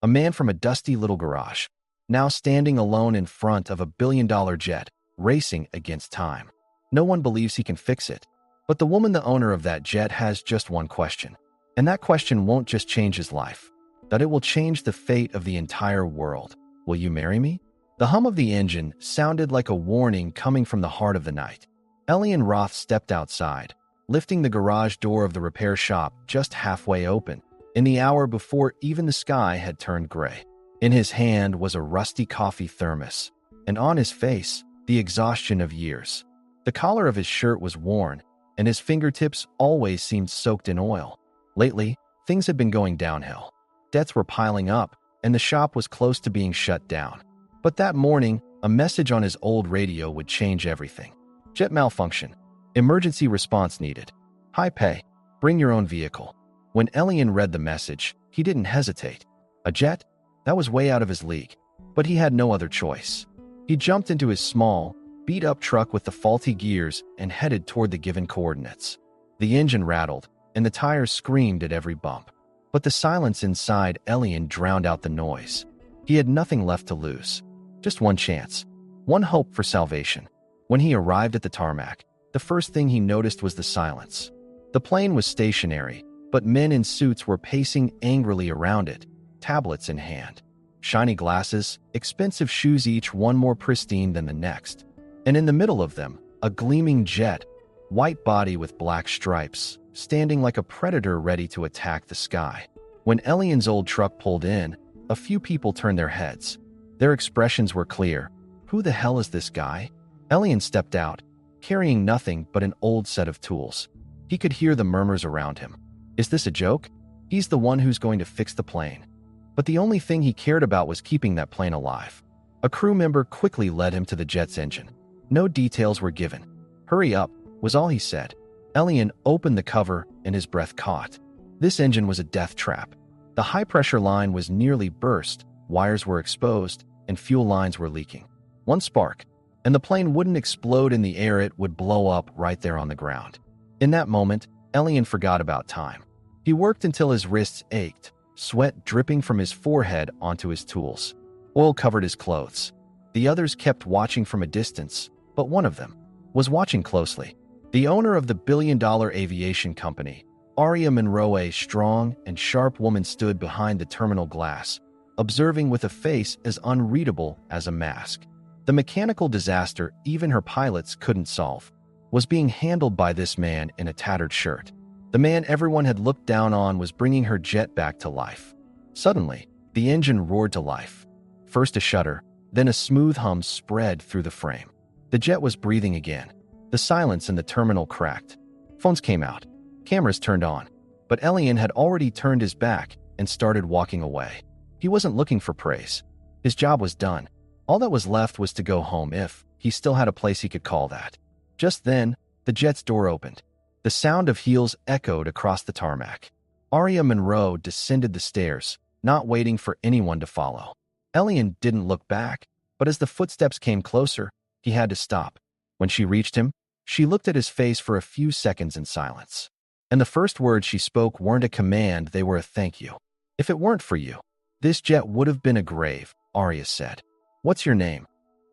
a man from a dusty little garage, now standing alone in front of a billion-dollar jet, racing against time. No one believes he can fix it, but the woman, the owner of that jet, has just one question. And that question won't just change his life, that it will change the fate of the entire world. Will you marry me? The hum of the engine sounded like a warning coming from the heart of the night. Elian Roth stepped outside, lifting the garage door of the repair shop just halfway open, in the hour before even the sky had turned gray. In his hand was a rusty coffee thermos, and on his face, the exhaustion of years. The collar of his shirt was worn, and his fingertips always seemed soaked in oil. Lately, things had been going downhill. Debts were piling up, and the shop was close to being shut down. But that morning, a message on his old radio would change everything. Jet malfunction. Emergency response needed. High pay. Bring your own vehicle. When Elian read the message, he didn't hesitate. A jet? That was way out of his league. But he had no other choice. He jumped into his small, beat-up truck with the faulty gears and headed toward the given coordinates. The engine rattled, and the tires screamed at every bump. But the silence inside Elian drowned out the noise. He had nothing left to lose. Just one chance. One hope for salvation. When he arrived at the tarmac, the first thing he noticed was the silence. The plane was stationary, but men in suits were pacing angrily around it, tablets in hand. Shiny glasses, expensive shoes, each one more pristine than the next. And in the middle of them, a gleaming jet, white body with black stripes, standing like a predator ready to attack the sky. When Elian's old truck pulled in, a few people turned their heads. Their expressions were clear. Who the hell is this guy? Elian stepped out, carrying nothing but an old set of tools. He could hear the murmurs around him. Is this a joke? He's the one who's going to fix the plane. But the only thing he cared about was keeping that plane alive. A crew member quickly led him to the jet's engine. No details were given. Hurry up, was all he said. Elian opened the cover and his breath caught. This engine was a death trap. The high-pressure line was nearly burst, wires were exposed, and fuel lines were leaking. One spark, and the plane wouldn't explode in the air, it would blow up right there on the ground. In that moment, Elian forgot about time. He worked until his wrists ached, sweat dripping from his forehead onto his tools. Oil covered his clothes. The others kept watching from a distance, but one of them was watching closely. The owner of the billion-dollar aviation company, Aria Monroe, a strong and sharp woman, stood behind the terminal glass, observing with a face as unreadable as a mask. The mechanical disaster even her pilots couldn't solve was being handled by this man in a tattered shirt. The man everyone had looked down on was bringing her jet back to life. Suddenly, the engine roared to life. First a shudder, then a smooth hum spread through the frame. The jet was breathing again. The silence in the terminal cracked. Phones came out. Cameras turned on. But Elian had already turned his back and started walking away. He wasn't looking for praise. His job was done. All that was left was to go home, if he still had a place he could call that. Just then, the jet's door opened. The sound of heels echoed across the tarmac. Aria Monroe descended the stairs, not waiting for anyone to follow. Elian didn't look back, but as the footsteps came closer, he had to stop. When she reached him, she looked at his face for a few seconds in silence. And the first words she spoke weren't a command, they were a thank you. If it weren't for you, this jet would have been a grave, Aria said. What's your name?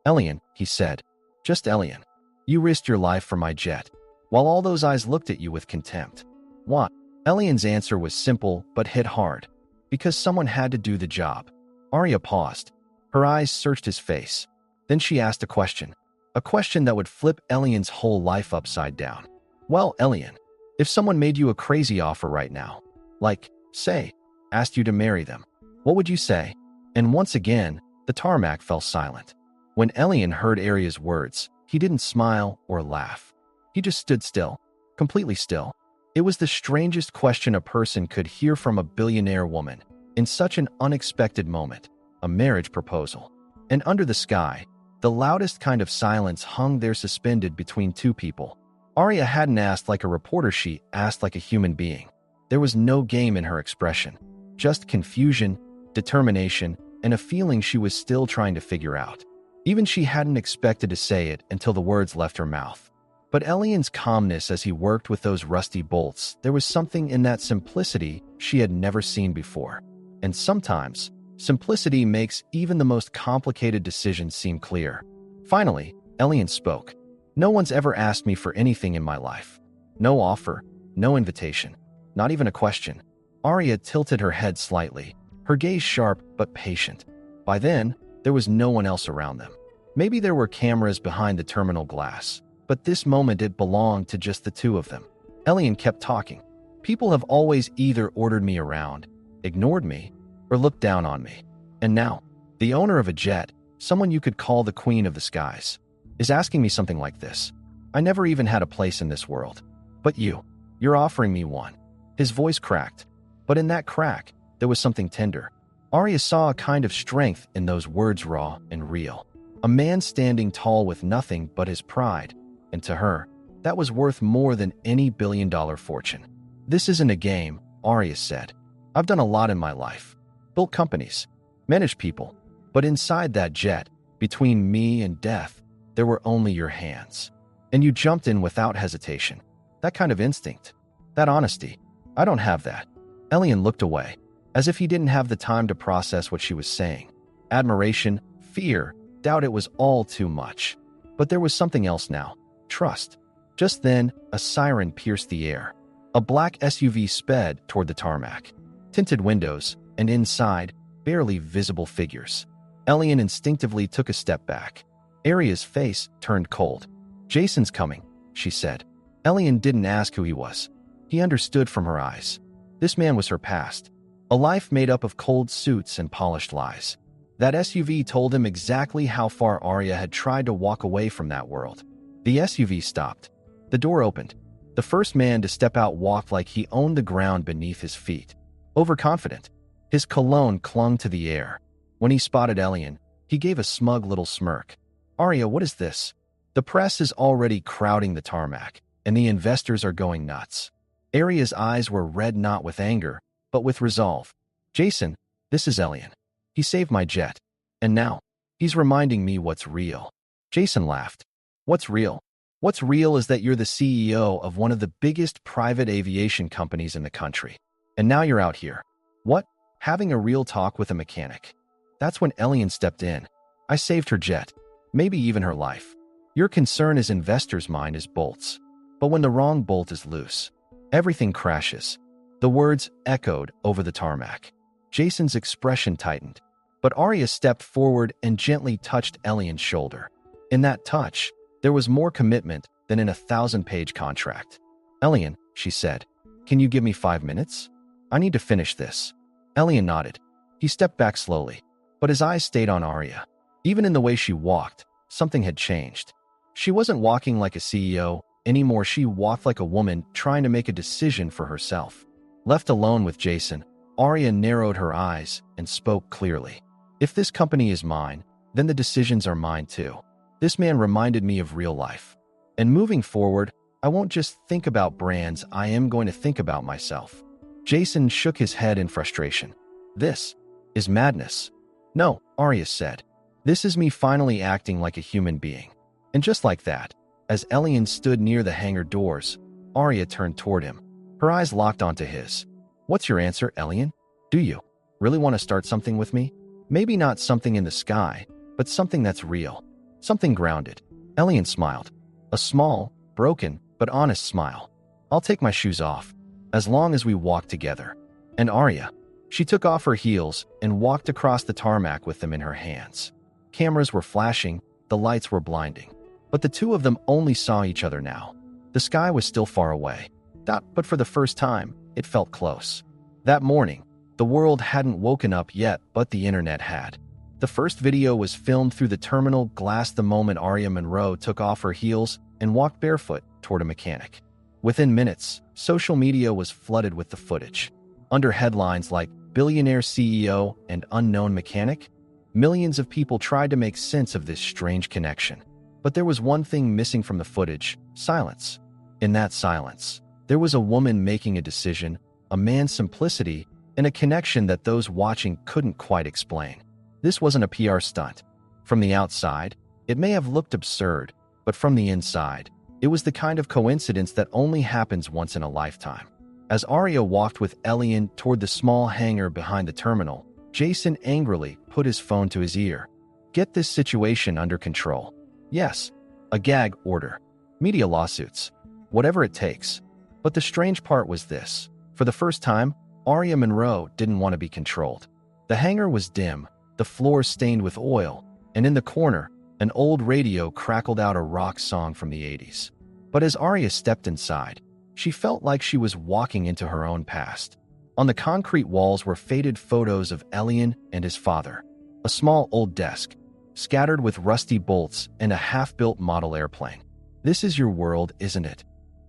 Elian, he said. Just Elian. You risked your life for my jet, while all those eyes looked at you with contempt. What? Elian's answer was simple but hit hard. Because someone had to do the job. Aria paused. Her eyes searched his face. Then she asked a question that would flip Elian's whole life upside down. Well, Elian, if someone made you a crazy offer right now, like, say, asked you to marry them, what would you say? And once again, the tarmac fell silent. When Elian heard Aria's words, he didn't smile or laugh. He just stood still, completely still. It was the strangest question a person could hear from a billionaire woman in such an unexpected moment, a marriage proposal. And under the sky, the loudest kind of silence hung there suspended between two people. Aria hadn't asked like a reporter, she asked like a human being. There was no game in her expression, just confusion, determination, and a feeling she was still trying to figure out. Even she hadn't expected to say it until the words left her mouth. But Elian's calmness as he worked with those rusty bolts, there was something in that simplicity she had never seen before. And sometimes Simplicity makes even the most complicated decisions seem clear. Finally, Elian spoke. No one's ever asked me for anything in my life. No offer, no invitation, not even a question. Arya tilted her head slightly, her gaze sharp but patient. By then, there was no one else around them. Maybe there were cameras behind the terminal glass, but this moment it belonged to just the two of them. Elian kept talking. People have always either ordered me around, ignored me, or looked down on me. And now, the owner of a jet, someone you could call the queen of the skies, is asking me something like this. I never even had a place in this world. But you're offering me one. His voice cracked, but in that crack, there was something tender. Arya saw a kind of strength in those words, raw and real. A man standing tall with nothing but his pride, and to her, that was worth more than any billion-dollar fortune. This isn't a game, Arya said. I've done a lot in my life. Built companies, managed people, but inside that jet, between me and death, there were only your hands. And you jumped in without hesitation. That kind of instinct, that honesty, I don't have that. Elian looked away, as if he didn't have the time to process what she was saying. Admiration, fear, doubt, it was all too much. But there was something else now. Trust. Just then, a siren pierced the air. A black SUV sped toward the tarmac. Tinted windows, and inside, barely visible figures. Elian instinctively took a step back. Arya's face turned cold. Jason's coming, she said. Elian didn't ask who he was. He understood from her eyes. This man was her past. A life made up of cold suits and polished lies. That SUV told him exactly how far Arya had tried to walk away from that world. The SUV stopped. The door opened. The first man to step out walked like he owned the ground beneath his feet. Overconfident. His cologne clung to the air. When he spotted Elian, he gave a smug little smirk. Arya, what is this? The press is already crowding the tarmac, and the investors are going nuts. Arya's eyes were red not with anger, but with resolve. Jason, this is Elian. He saved my jet. And now, he's reminding me what's real. Jason laughed. What's real? What's real is that you're the CEO of one of the biggest private aviation companies in the country. And now you're out here. What? Having a real talk with a mechanic. That's when Elian stepped in. I saved her jet. Maybe even her life. Your concern as investors' mind is bolts. But when the wrong bolt is loose, everything crashes. The words echoed over the tarmac. Jason's expression tightened, but Arya stepped forward and gently touched Elian's shoulder. In that touch, there was more commitment than in a 1,000-page contract. Elian, she said, can you give me 5 minutes? I need to finish this. Elian nodded. He stepped back slowly, but his eyes stayed on Arya. Even in the way she walked, something had changed. She wasn't walking like a CEO anymore. She walked like a woman trying to make a decision for herself. Left alone with Jason, Arya narrowed her eyes and spoke clearly. If this company is mine, then the decisions are mine too. This man reminded me of real life. And moving forward, I won't just think about brands, I am going to think about myself. Jason shook his head in frustration. This is madness. No, Arya said. This is me finally acting like a human being. And just like that, as Elian stood near the hangar doors, Arya turned toward him. Her eyes locked onto his. What's your answer, Elian? Do you really want to start something with me? Maybe not something in the sky, but something that's real. Something grounded. Elian smiled. A small, broken, but honest smile. I'll take my shoes off, as long as we walk together. And Arya, she took off her heels and walked across the tarmac with them in her hands. Cameras were flashing, the lights were blinding. But the two of them only saw each other now. The sky was still far away. But for the first time, it felt close. That morning, the world hadn't woken up yet, but the internet had. The first video was filmed through the terminal glass the moment Arya Monroe took off her heels and walked barefoot toward a mechanic. Within minutes, social media was flooded with the footage. Under headlines like Billionaire CEO and Unknown Mechanic, millions of people tried to make sense of this strange connection. But there was one thing missing from the footage: silence. In that silence, there was a woman making a decision, a man's simplicity, and a connection that those watching couldn't quite explain. This wasn't a PR stunt. From the outside, it may have looked absurd, but from the inside, it was the kind of coincidence that only happens once in a lifetime. As Arya walked with Elian toward the small hangar behind the terminal, Jason angrily put his phone to his ear. Get this situation under control. Yes, a gag order. Media lawsuits. Whatever it takes. But the strange part was this. For the first time, Aria Monroe didn't want to be controlled. The hangar was dim, the floor stained with oil, and in the corner, an old radio crackled out a rock song from the 80s. But as Aria stepped inside, she felt like she was walking into her own past. On the concrete walls were faded photos of Elian and his father, a small old desk, scattered with rusty bolts and a half-built model airplane. This is your world, isn't it?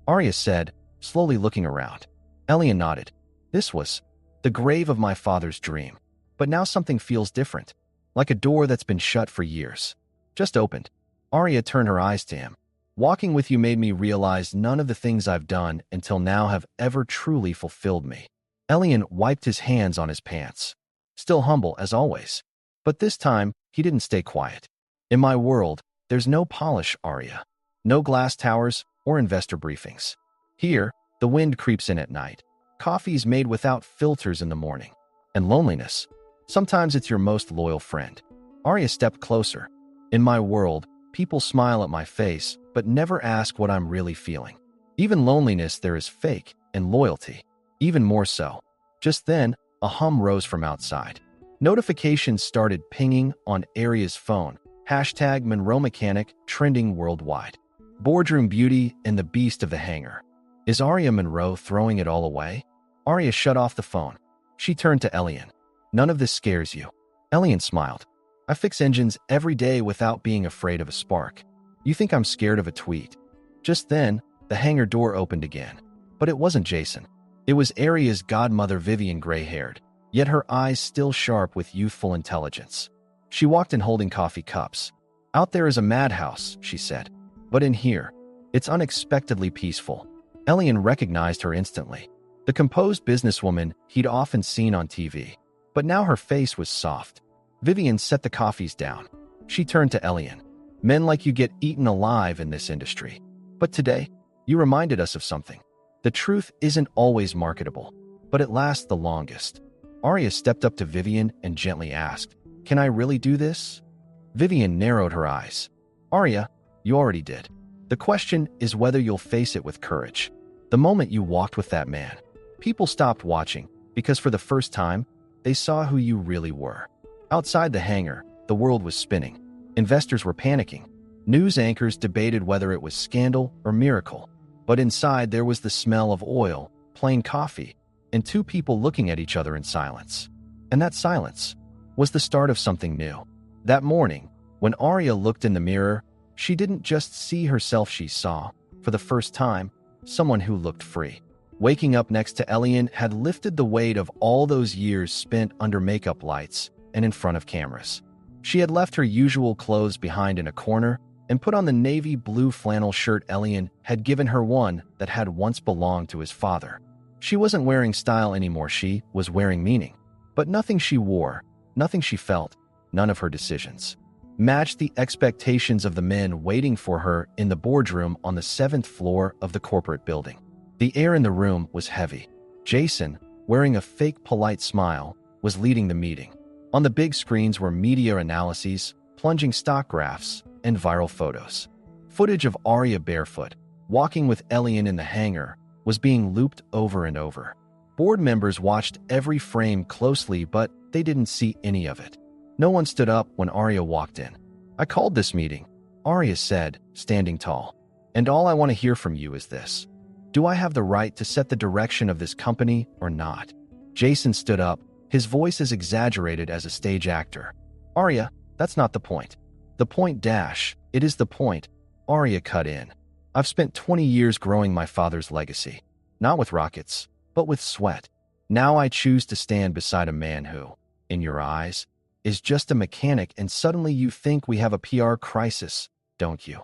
Aria said, slowly looking around. Elian nodded. This was the grave of my father's dream. But now something feels different, like a door that's been shut for years. Just opened. Aria turned her eyes to him. Walking with you made me realize none of the things I've done until now have ever truly fulfilled me. Elian wiped his hands on his pants. Still humble as always. But this time, he didn't stay quiet. In my world, there's no polish, Aria. No glass towers or investor briefings. Here, the wind creeps in at night. Coffee's made without filters in the morning. And loneliness. Sometimes it's your most loyal friend. Aria stepped closer. In my world, people smile at my face, but never ask what I'm really feeling. Even loneliness there is fake, and loyalty. Even more so. Just then, a hum rose from outside. Notifications started pinging on Aria's phone. Hashtag Monroe Mechanic trending worldwide. Boardroom beauty and the beast of the hangar. Is Aria Monroe throwing it all away? Aria shut off the phone. She turned to Elian. None of this scares you. Elian smiled. I fix engines every day without being afraid of a spark. You think I'm scared of a tweet? Just then, the hangar door opened again. But it wasn't Jason. It was Aria's godmother Vivian, gray-haired, yet her eyes still sharp with youthful intelligence. She walked in holding coffee cups. Out there is a madhouse, she said. But in here, it's unexpectedly peaceful. Elian recognized her instantly. The composed businesswoman he'd often seen on TV. But now her face was soft. Vivian set the coffees down. She turned to Elian. Men like you get eaten alive in this industry. But today, you reminded us of something. The truth isn't always marketable, but it lasts the longest. Aria stepped up to Vivian and gently asked, Can I really do this? Vivian narrowed her eyes. Aria, you already did. The question is whether you'll face it with courage. The moment you walked with that man, people stopped watching because for the first time, they saw who you really were. Outside the hangar, the world was spinning. Investors were panicking. News anchors debated whether it was scandal or miracle. But inside there was the smell of oil, plain coffee, and two people looking at each other in silence. And that silence was the start of something new. That morning, when Aria looked in the mirror, she didn't just see herself, she saw, for the first time, someone who looked free. Waking up next to Elian had lifted the weight of all those years spent under makeup lights and in front of cameras. She had left her usual clothes behind in a corner and put on the navy blue flannel shirt Elian had given her, one that had once belonged to his father. She wasn't wearing style anymore, she was wearing meaning. But nothing she wore, nothing she felt, none of her decisions matched the expectations of the men waiting for her in the boardroom on the 7th floor of the corporate building. The air in the room was heavy. Jason, wearing a fake polite smile, was leading the meeting. On the big screens were media analyses, plunging stock graphs, and viral photos. Footage of Aria barefoot, walking with Elian in the hangar, was being looped over and over. Board members watched every frame closely, but they didn't see any of it. No one stood up when Aria walked in. I called this meeting, Aria said, standing tall. And all I want to hear from you is this. Do I have the right to set the direction of this company or not? Jason stood up, his voice as exaggerated as a stage actor. Aria, that's not the point. The point dash, it is the point. Aria cut in. I've spent 20 years growing my father's legacy. Not with rockets, but with sweat. Now I choose to stand beside a man who, in your eyes, is just a mechanic, and suddenly you think we have a PR crisis, don't you?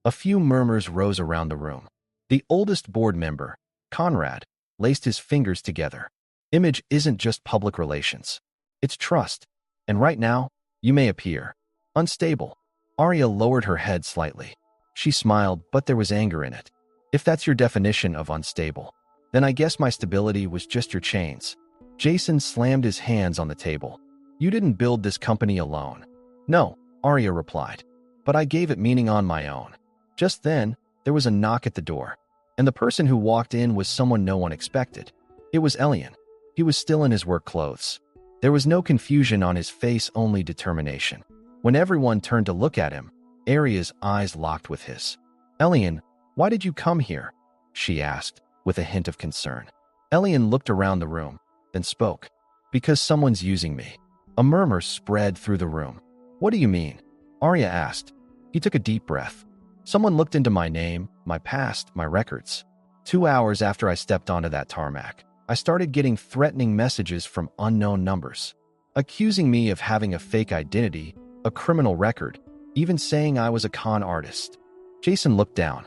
A few murmurs rose around the room. The oldest board member, Conrad, laced his fingers together. Image isn't just public relations. It's trust. And right now, you may appear unstable. Aria lowered her head slightly. She smiled, but there was anger in it. If that's your definition of unstable, then I guess my stability was just your chains. Jason slammed his hands on the table. You didn't build this company alone. No, Arya replied. But I gave it meaning on my own. Just then, there was a knock at the door, and the person who walked in was someone no one expected. It was Elian. He was still in his work clothes. There was no confusion on his face, only determination. When everyone turned to look at him, Arya's eyes locked with his. Elian, why did you come here? She asked, with a hint of concern. Elian looked around the room, then spoke. Because someone's using me. A murmur spread through the room. What do you mean? Arya asked. He took a deep breath. Someone looked into my name, my past, my records. 2 hours after I stepped onto that tarmac, I started getting threatening messages from unknown numbers, accusing me of having a fake identity, a criminal record, even saying I was a con artist. Jason looked down.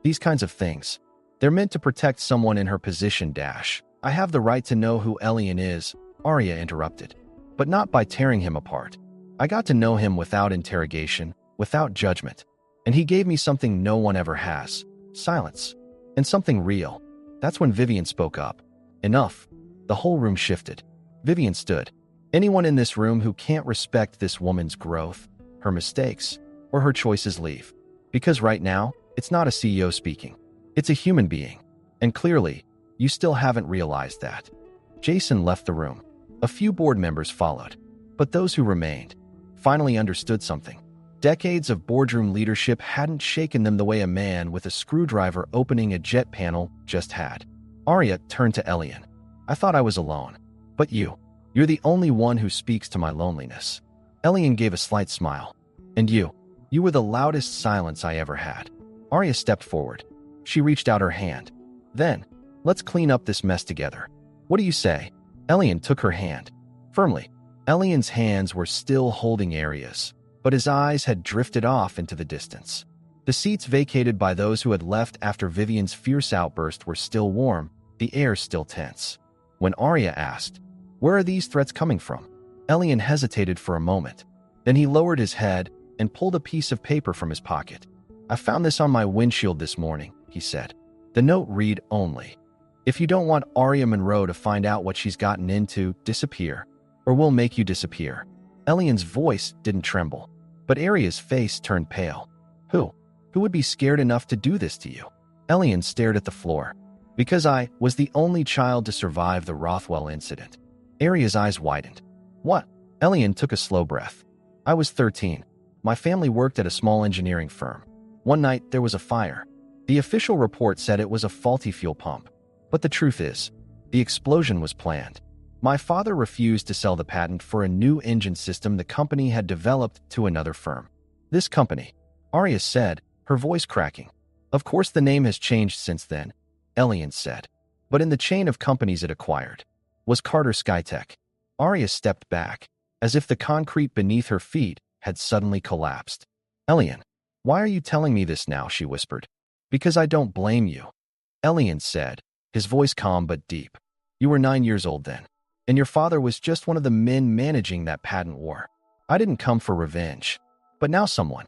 These kinds of things, they're meant to protect someone in her position. I have the right to know who Elian is, Arya interrupted, but not by tearing him apart. I got to know him without interrogation, without judgment, and he gave me something no one ever has, silence, and something real. That's when Vivian spoke up. Enough. The whole room shifted. Vivian stood. Anyone in this room who can't respect this woman's growth, her mistakes, or her choices leave. Because right now, it's not a CEO speaking. It's a human being. And clearly, you still haven't realized that. Jason left the room. A few board members followed. But those who remained finally understood something. Decades of boardroom leadership hadn't shaken them the way a man with a screwdriver opening a jet panel just had. Arya turned to Elian. I thought I was alone. But you're the only one who speaks to my loneliness. Elian gave a slight smile. And you were the loudest silence I ever had. Arya stepped forward. She reached out her hand. Then, let's clean up this mess together. What do you say? Elian took her hand. Firmly. Elian's hands were still holding Arya's, but his eyes had drifted off into the distance. The seats vacated by those who had left after Vivian's fierce outburst were still warm, the air still tense. When Arya asked, "Where are these threats coming from?" Elian hesitated for a moment. Then he lowered his head and pulled a piece of paper from his pocket. "I found this on my windshield this morning," he said. The note read only, "If you don't want Arya Monroe to find out what she's gotten into, disappear, or we'll make you disappear." Elian's voice didn't tremble, but Arya's face turned pale. Who would be scared enough to do this to you? Elian stared at the floor. Because I was the only child to survive the Rothwell incident. Arya's eyes widened. What? Elian took a slow breath. I was 13. My family worked at a small engineering firm. One night, there was a fire. The official report said it was a faulty fuel pump. But the truth is, the explosion was planned. My father refused to sell the patent for a new engine system the company had developed to another firm. This company, Arya said, her voice cracking. Of course the name has changed since then, Elian said. But in the chain of companies it acquired was Carter Skytech. Arya stepped back, as if the concrete beneath her feet had suddenly collapsed. Elian, why are you telling me this now? She whispered. Because I don't blame you. Elian said, his voice calm but deep. You were 9 years old then, and your father was just one of the men managing that patent war. I didn't come for revenge. But now someone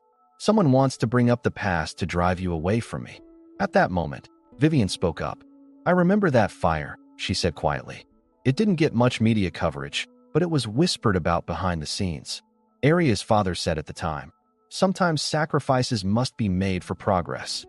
wants to bring up the past to drive you away from me. At that moment, Vivian spoke up. I remember that fire, she said quietly. It didn't get much media coverage, but it was whispered about behind the scenes. Arya's father said at the time, sometimes sacrifices must be made for progress.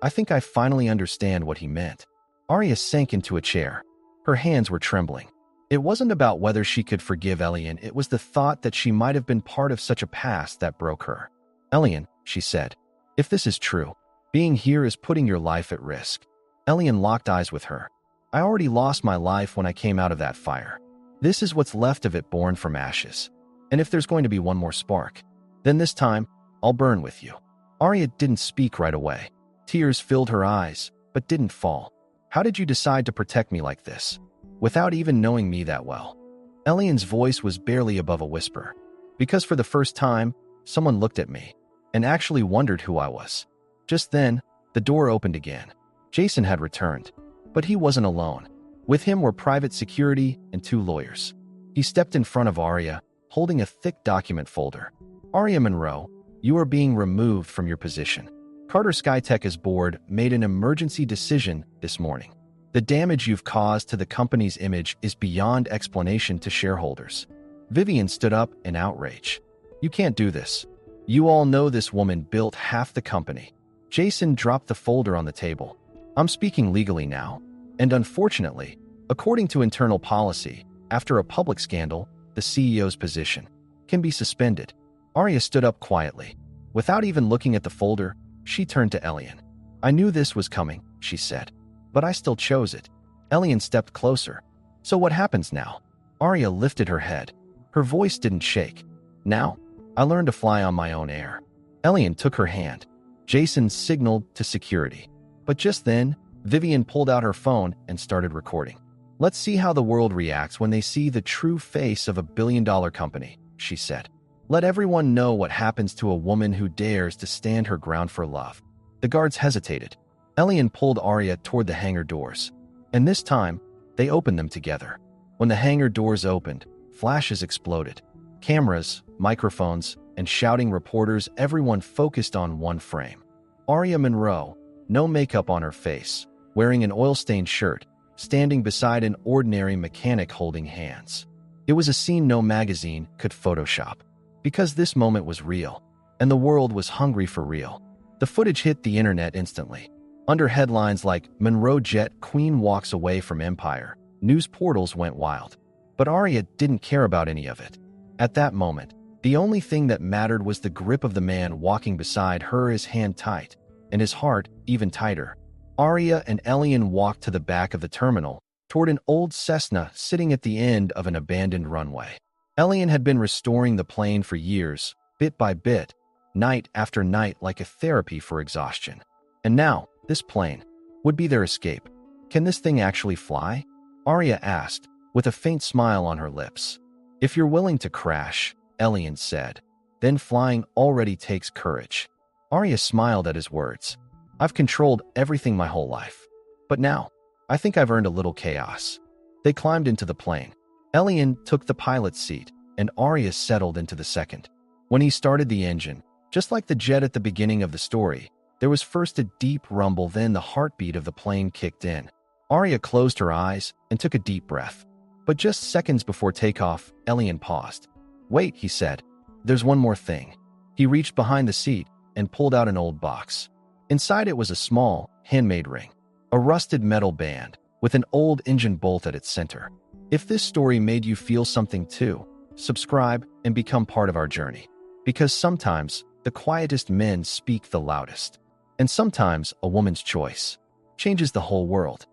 I think I finally understand what he meant. Arya sank into a chair. Her hands were trembling. It wasn't about whether she could forgive Elian, it was the thought that she might have been part of such a past that broke her. Elian, she said, if this is true, being here is putting your life at risk. Elian locked eyes with her. I already lost my life when I came out of that fire. This is what's left of it born from ashes. And if there's going to be one more spark, then this time, I'll burn with you. Arya didn't speak right away. Tears filled her eyes, but didn't fall. How did you decide to protect me like this, without even knowing me that well? Elian's voice was barely above a whisper. Because for the first time, someone looked at me, and actually wondered who I was. Just then, the door opened again. Jason had returned, but he wasn't alone. With him were private security and 2 lawyers. He stepped in front of Arya, holding a thick document folder. Arya Monroe, you are being removed from your position. Carter Skytech's board made an emergency decision this morning. The damage you've caused to the company's image is beyond explanation to shareholders. Vivian stood up in outrage. You can't do this. You all know this woman built half the company. Jason dropped the folder on the table. I'm speaking legally now. And unfortunately, according to internal policy, after a public scandal, the CEO's position can be suspended. Arya stood up quietly. Without even looking at the folder, she turned to Elian. I knew this was coming, she said. But I still chose it. Elian stepped closer. So what happens now? Arya lifted her head. Her voice didn't shake. Now, I learned to fly on my own air. Elian took her hand. Jason signaled to security. But just then, Vivian pulled out her phone and started recording. Let's see how the world reacts when they see the true face of a billion-dollar company, she said. Let everyone know what happens to a woman who dares to stand her ground for love. The guards hesitated. Elian pulled Arya toward the hangar doors. And this time, they opened them together. When the hangar doors opened, flashes exploded. Cameras, microphones, and shouting reporters, everyone focused on one frame. Arya Monroe, no makeup on her face, wearing an oil-stained shirt, standing beside an ordinary mechanic holding hands. It was a scene no magazine could Photoshop. Because this moment was real, and the world was hungry for real. The footage hit the internet instantly. Under headlines like Monroe Jet Queen Walks Away from Empire, news portals went wild. But Arya didn't care about any of it. At that moment, the only thing that mattered was the grip of the man walking beside her, his hand tight, and his heart even tighter. Arya and Elian walked to the back of the terminal, toward an old Cessna sitting at the end of an abandoned runway. Elian had been restoring the plane for years, bit by bit, night after night, like a therapy for exhaustion. And now, this plane would be their escape. Can this thing actually fly? Arya asked, with a faint smile on her lips. If you're willing to crash, Elian said, then flying already takes courage. Arya smiled at his words. I've controlled everything my whole life. But now, I think I've earned a little chaos. They climbed into the plane. Elian took the pilot's seat, and Arya settled into the second. When he started the engine, just like the jet at the beginning of the story, there was first a deep rumble, then the heartbeat of the plane kicked in. Arya closed her eyes and took a deep breath. But just seconds before takeoff, Elian paused. Wait, he said. There's one more thing. He reached behind the seat and pulled out an old box. Inside it was a small, handmade ring, a rusted metal band with an old engine bolt at its center. If this story made you feel something too, subscribe and become part of our journey. Because sometimes the quietest men speak the loudest. And sometimes a woman's choice changes the whole world.